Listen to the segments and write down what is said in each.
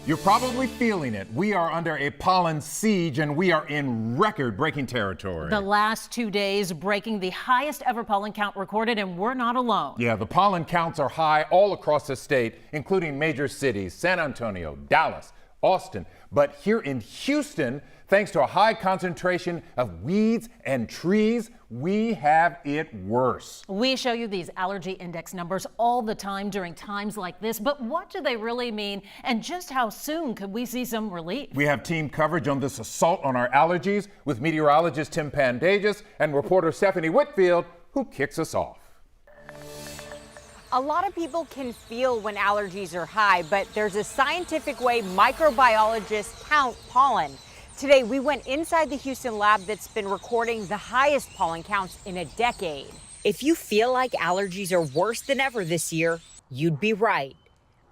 You're probably feeling it. We are under a pollen siege and we are in record-breaking territory. The last 2 days breaking the highest ever pollen count recorded, and we're not alone. Yeah, the pollen counts are high all across the state, including major cities, San Antonio, Dallas, Austin. But here in Houston, thanks to a high concentration of weeds and trees, we have it worse. We show you these allergy index numbers all the time during times like this, but what do they really mean? And just how soon could we see some relief? We have team coverage on this assault on our allergies with meteorologist Tim Pandages and reporter Stephanie Whitfield, who kicks us off. A lot of people can feel when allergies are high, but there's a scientific way microbiologists count pollen. Today, we went inside the Houston lab that's been recording the highest pollen counts in a decade. If you feel like allergies are worse than ever this year, you'd be right.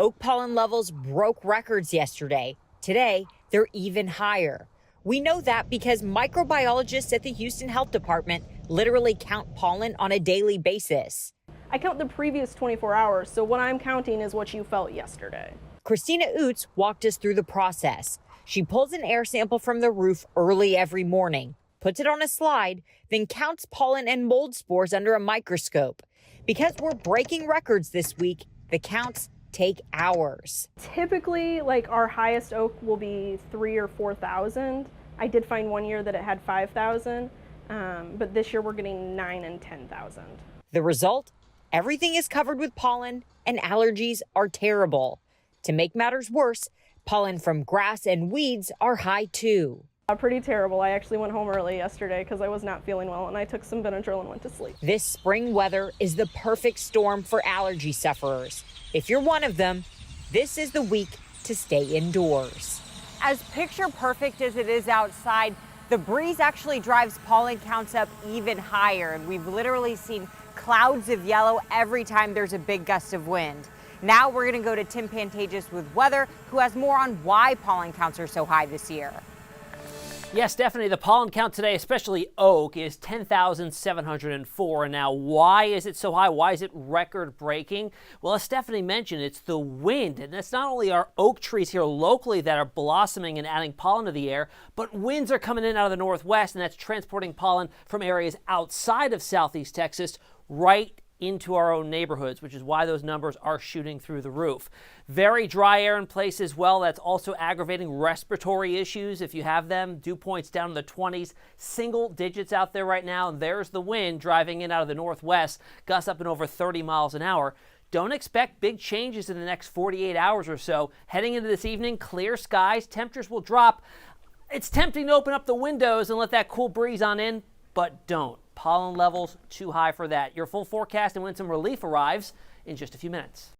Oak pollen levels broke records yesterday. Today, they're even higher. We know that because microbiologists at the Houston Health Department literally count pollen on a daily basis. I count the previous 24 hours, so what I'm counting is what you felt yesterday. Christina Oots walked us through the process. She pulls an air sample from the roof early every morning, puts it on a slide, then counts pollen and mold spores under a microscope. Because we're breaking records this week, the counts take hours. Typically, like our highest oak will be 3,000 or 4,000. I did find one year that it had 5,000, but this year we're getting 9,000 and 10,000. The result? Everything is covered with pollen, and allergies are terrible. To make matters worse, pollen from grass and weeds are high too. Pretty terrible. I actually went home early yesterday because I was not feeling well, and I took some Benadryl and went to sleep. This spring weather is the perfect storm for allergy sufferers. If you're one of them, this is the week to stay indoors. As picture perfect as it is outside, the breeze actually drives pollen counts up even higher, and we've literally seen clouds of yellow every time there's a big gust of wind. Now we're going to go to Tim Pantages with weather, who has more on why pollen counts are so high this year. Yes, Stephanie, the pollen count today, especially oak, is 10,704. And now, why is it so high? Why is it record-breaking? Well, as Stephanie mentioned, it's the wind. And it's not only our oak trees here locally that are blossoming and adding pollen to the air, but winds are coming in out of the northwest, and that's transporting pollen from areas outside of southeast Texas right into our own neighborhoods, which is why those numbers are shooting through the roof. Very dry air in place as well. That's also aggravating respiratory issues if you have them. Dew points down in the 20s, single digits out there right now. And there's the wind driving in out of the northwest, gusts up in over 30 miles an hour. Don't expect big changes in the next 48 hours or so. Heading into this evening, clear skies, temperatures will drop. It's tempting to open up the windows and let that cool breeze on in, but don't. Pollen levels too high for that. Your full forecast and when some relief arrives in just a few minutes.